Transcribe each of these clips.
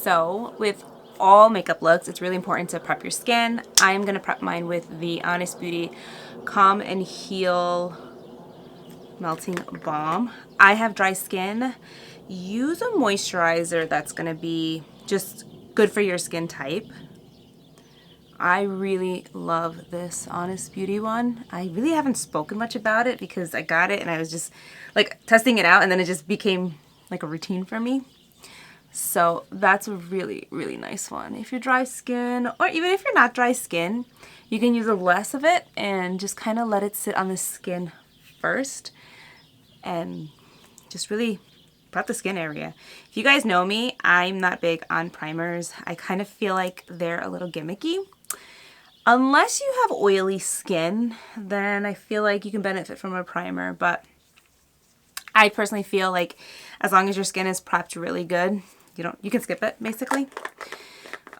So with all makeup looks, it's really important to prep your skin. I'm going to prep mine with the Honest Beauty Calm and Heal Melting Balm. I have dry skin. Use a moisturizer that's going to be just good for your skin type. I really love this Honest Beauty one. I really haven't spoken much about it because I got it and I was just like testing it out, and then it just became like a routine for me. So that's a really, really nice one. If you're dry skin, or even if you're not dry skin, you can use a less of it and just kind of let it sit on the skin first and just really prep the skin area. If you guys know me, I'm not big on primers. I kind of feel like they're a little gimmicky. Unless you have oily skin, then I feel like you can benefit from a primer, but I personally feel like as long as your skin is prepped really good, you can skip it basically.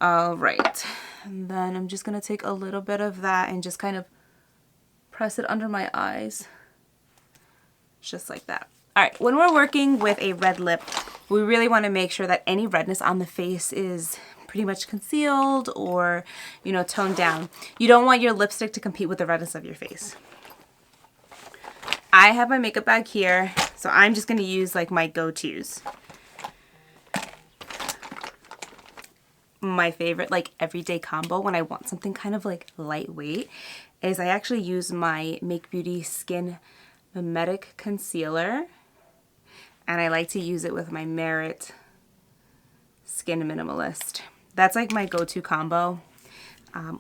All right, and then I'm just gonna take a little bit of that and just kind of press it under my eyes, just like that. All right, when we're working with a red lip, we really want to make sure that any redness on the face is pretty much concealed or, toned down. You don't want your lipstick to compete with the redness of your face. I have my makeup bag here, so I'm just going to use like my go-tos. My favorite like everyday combo when I want something kind of like lightweight is I actually use my Make Beauty Skin Mimetic concealer, and I like to use it with my Merit Skin Minimalist. That's like my go-to combo.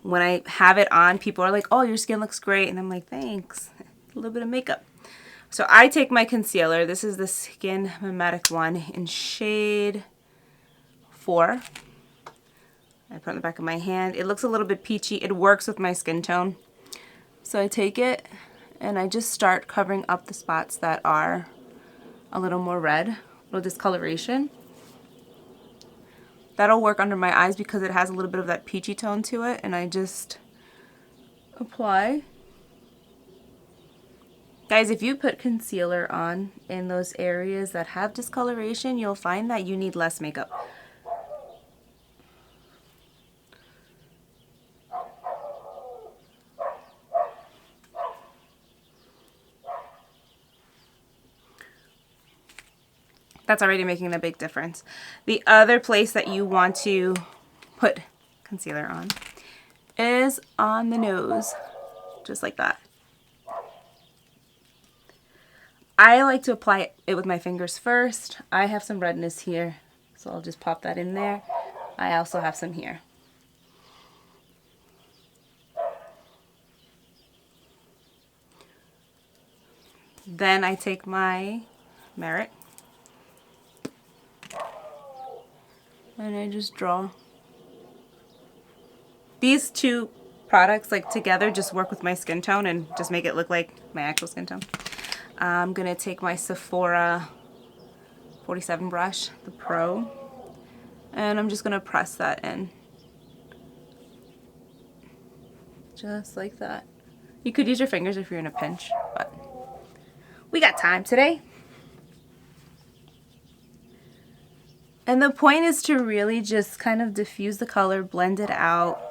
When I have it on, people are like, oh, your skin looks great. And I'm like, thanks. A little bit of makeup. So I take my concealer. This is the Skin Mimetic one in shade 4. I put it on the back of my hand. It looks a little bit peachy. It works with my skin tone. So I take it and I just start covering up the spots that are a little more red, a little discoloration. That'll work under my eyes because it has a little bit of that peachy tone to it, and I just apply. Guys, if you put concealer on in those areas that have discoloration, you'll find that you need less makeup. That's already making a big difference. The other place that you want to put concealer on is on the nose, just like that. I like to apply it with my fingers first. I have some redness here, so I'll just pop that in there. I also have some here. Then I take my Merit and I just draw. These two products like together just work with my skin tone and just make it look like my actual skin tone. I'm gonna take my Sephora 47 brush, the Pro, and I'm just gonna press that in. Just like that. You could use your fingers if you're in a pinch, but we got time today. And the point is to really just kind of diffuse the color, blend it out.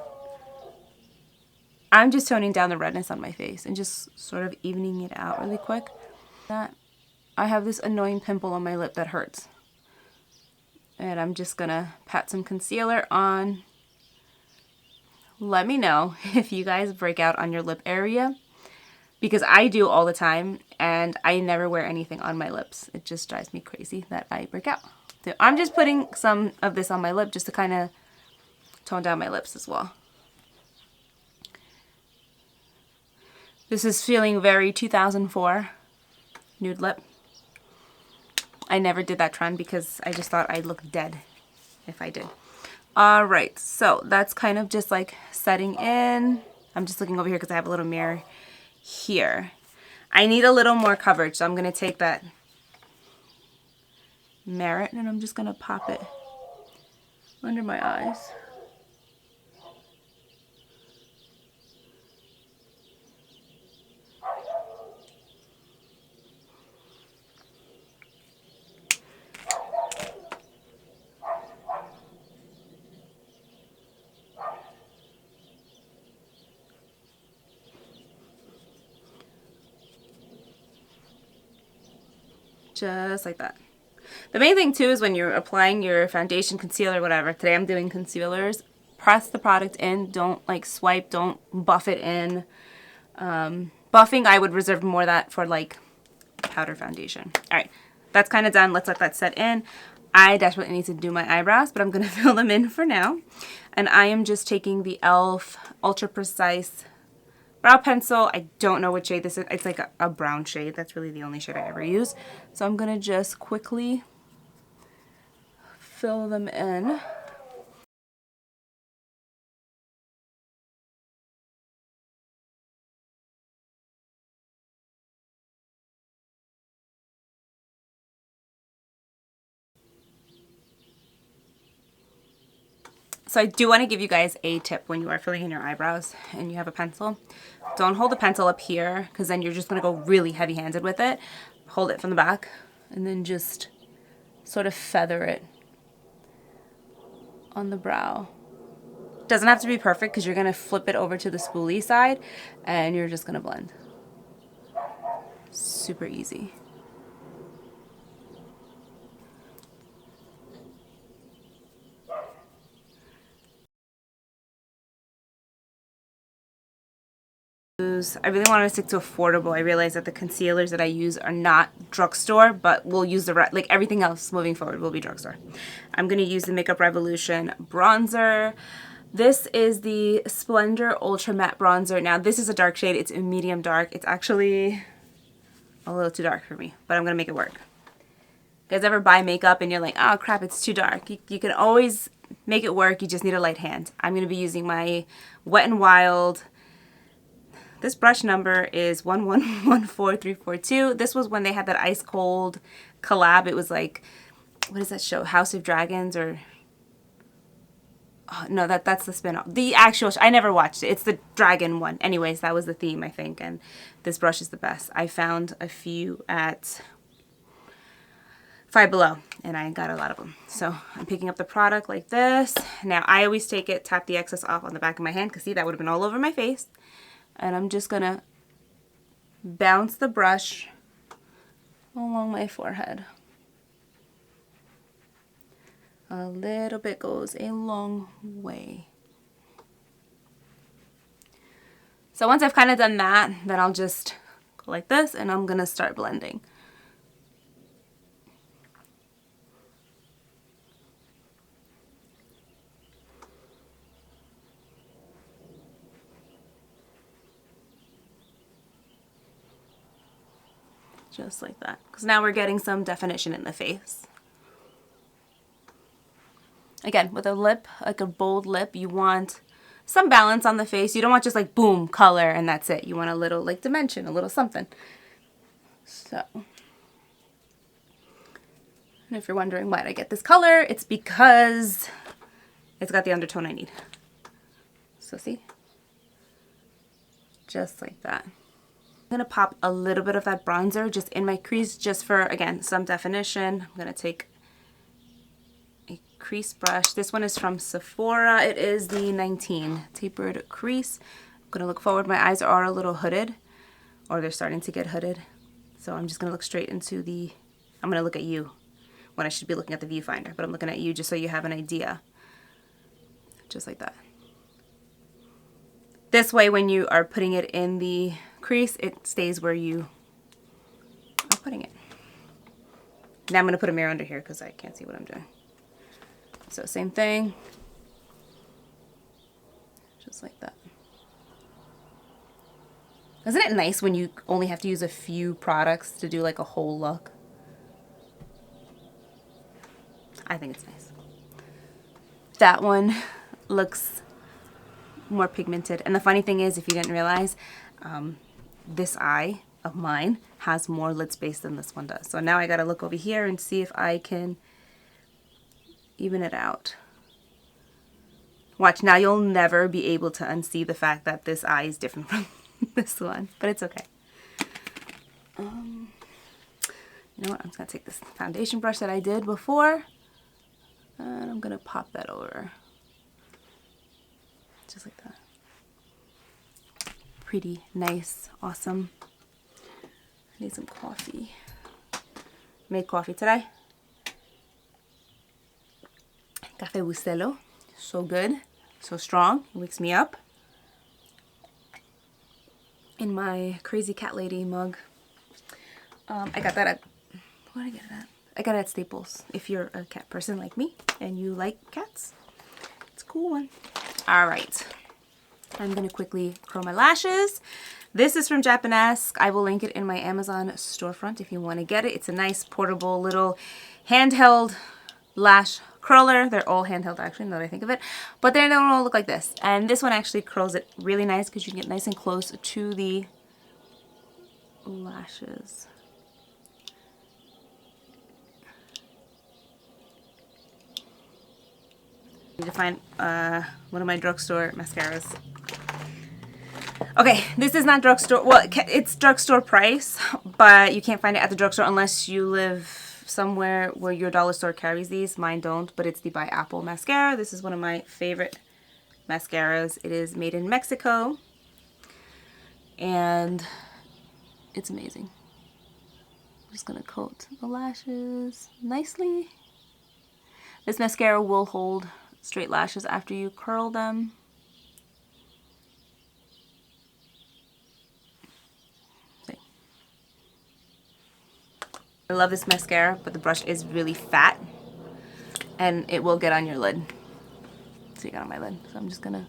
I'm just toning down the redness on my face and just sort of evening it out really quick. I have this annoying pimple on my lip that hurts. And I'm just gonna pat some concealer on. Let me know if you guys break out on your lip area, because I do all the time and I never wear anything on my lips. It just drives me crazy that I break out. So I'm just putting some of this on my lip just to kind of tone down my lips as well. This is feeling very 2004 nude lip. I never did that trend because I just thought I'd look dead if I did. All right, so that's kind of just like setting in. I'm just looking over here because I have a little mirror here. I need a little more coverage, so I'm going to take that Merit and I'm just going to pop it under my eyes. Just like that. The main thing too is when you're applying your foundation, concealer, whatever. Today I'm doing concealers. Press the product in. Don't like swipe. Don't buff it in. Buffing, I would reserve more of that for like powder foundation. All right, that's kind of done. Let's let that set in. I desperately need to do my eyebrows, but I'm going to fill them in for now. And I am just taking the e.l.f. Ultra Precise brow pencil. I don't know what shade this is. It's like a brown shade. That's really the only shade I ever use. So I'm going to just quickly fill them in. So I do want to give you guys a tip when you are filling in your eyebrows and you have a pencil. Don't hold the pencil up here because then you're just going to go really heavy-handed with it. Hold it from the back and then just sort of feather it on the brow. Doesn't have to be perfect because you're going to flip it over to the spoolie side and you're just going to blend. Super easy. I really want to stick to affordable. I realize that the concealers that I use are not drugstore, but we'll use the like everything else moving forward will be drugstore. I'm going to use the Makeup Revolution bronzer. This is the Splendid Ultra Matte Bronzer. Now this is a dark shade. It's a medium dark. It's actually a little too dark for me, but I'm going to make it work. You guys ever buy makeup and you're like, oh crap, it's too dark? You can always make it work. You just need a light hand. I'm going to be using my Wet n Wild. This brush number is 1114342. This was when they had that ice cold collab. It was like, what is that show? House of Dragons or... Oh, no, that's the spin-off. The actual... I never watched it. It's the dragon one. Anyways, that was the theme, I think. And this brush is the best. I found a few at Five Below. And I got a lot of them. So I'm picking up the product like this. Now, I always take it, tap the excess off on the back of my hand. Because see, that would have been all over my face. And I'm just going to bounce the brush along my forehead. A little bit goes a long way. So once I've kind of done that, then I'll just go like this and I'm going to start blending. Just like that. Because now we're getting some definition in the face. Again, with a lip, like a bold lip, you want some balance on the face. You don't want just like boom, color, and that's it. You want a little like dimension, a little something. So, and if you're wondering why did I get this color, it's because it's got the undertone I need. So see? Just like that. I'm going to pop a little bit of that bronzer just in my crease just for, again, some definition. I'm going to take a crease brush. This one is from Sephora. It is the 19 Tapered Crease. I'm going to look forward. My eyes are a little hooded, or they're starting to get hooded. So I'm just going to look straight into the, I'm going to look at you when I should be looking at the viewfinder, but I'm looking at you just so you have an idea. Just like that. This way, when you are putting it in the crease, it stays where you are putting it. Now I'm going to put a mirror under here because I can't see what I'm doing. So same thing. Just like that. Isn't it nice when you only have to use a few products to do like a whole look? I think it's nice. That one looks more pigmented. And the funny thing is, if you didn't realize, this eye of mine has more lid space than this one does. So now I gotta look over here and see if I can even it out. Watch, now you'll never be able to unsee the fact that this eye is different from this one, but it's okay. You know what, I'm just gonna take this foundation brush that I did before and I'm gonna pop that over. Just like that. Pretty, nice, awesome. I need some coffee. made coffee today. Café Bustelo. So good. So strong. It wakes me up. In my crazy cat lady mug. I got that at... What did I get it at? I got it at Staples. If you're a cat person like me and you like cats. It's a cool one. Alright. I'm going to quickly curl my lashes. This is from Japonesque. I will link it in my Amazon storefront if you want to get it. It's a nice portable little handheld lash curler. They're all handheld actually, now that I think of it. But they don't all look like this. And this one actually curls it really nice because you can get nice and close to the lashes. I need to find one of my drugstore mascaras. Okay, this is not drugstore, well, it's drugstore price, but you can't find it at the drugstore unless you live somewhere where your dollar store carries these. Mine don't, but it's the by Apple Mascara. This is one of my favorite mascaras. It is made in Mexico, and it's amazing. I'm just gonna coat the lashes nicely. This mascara will hold straight lashes after you curl them. I love this mascara, but the brush is really fat and it will get on your lid. So you got on my lid. So I'm just gonna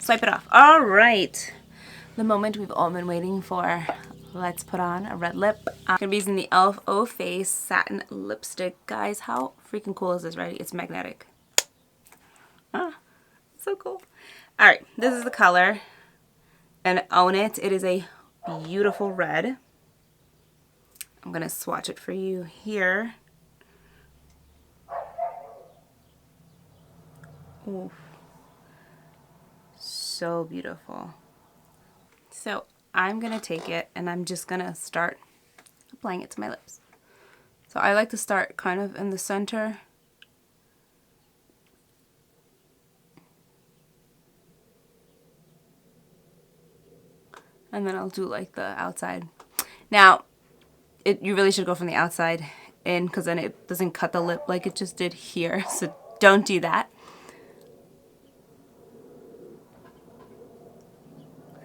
swipe it off. All right. The moment we've all been waiting for. Let's put on a red lip. I'm gonna be using the e.l.f. O Face Satin Lipstick. Guys, how freaking cool is this, right? It's magnetic. Ah, so cool. All right, this is the color. And own it. It is a beautiful red. I'm gonna swatch it for you here. Ooh, so beautiful. So I'm gonna take it and I'm just gonna start applying it to my lips. So I like to start kind of in the center. And then I'll do like the outside. Now, you really should go from the outside in because then it doesn't cut the lip like it just did here. So don't do that.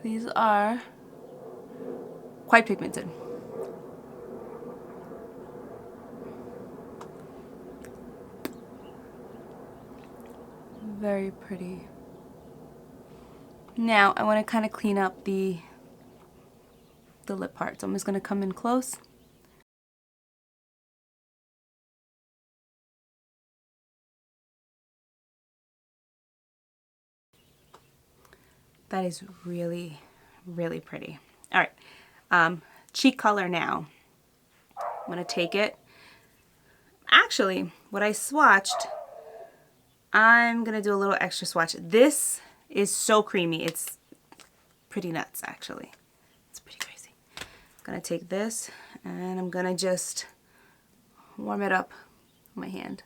These are quite pigmented. Very pretty. Now I want to kind of clean up the lip part. So I'm just going to come in close. That is really, really pretty. All right, cheek color now. I'm going to take it. Actually, what I swatched, I'm going to do a little extra swatch. This is so creamy. It's pretty nuts, actually. It's pretty crazy. I'm going to take this and I'm going to just warm it up on my hand.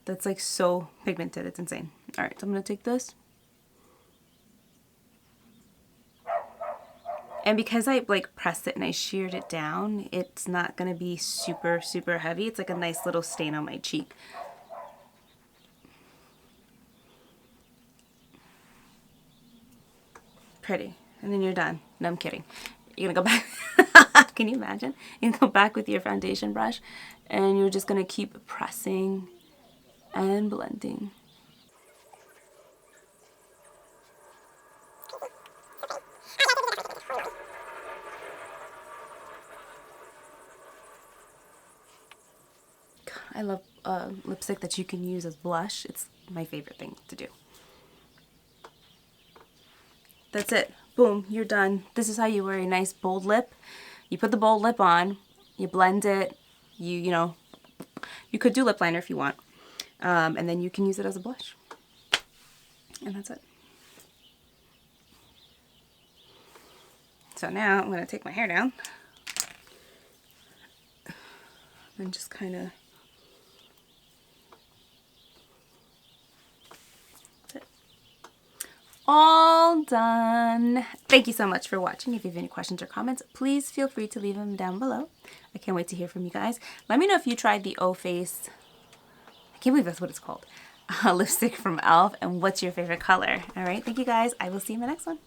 That's like so pigmented. It's insane. All right, so I'm going to take this. And because I like pressed it and I sheared it down, it's not going to be super, super heavy. It's like a nice little stain on my cheek. Pretty. And then you're done. No, I'm kidding. You're going to go back. Can you imagine? You can go back with your foundation brush and you're just going to keep pressing and blending. I love lipstick that you can use as blush. It's my favorite thing to do. That's it. Boom, you're done. This is how you wear a nice bold lip. You put the bold lip on, you blend it, you know, you could do lip liner if you want. And then you can use it as a blush. And that's it. So now I'm going to take my hair down and just kind of all done. Thank you so much for watching. If you have any questions or comments, please feel free to leave them down below. I can't wait to hear from you guys. Let me know if you tried the O-Face, I can't believe that's what it's called, lipstick from e.l.f. and what's your favorite color. All right, thank you guys. I will see you in the next one.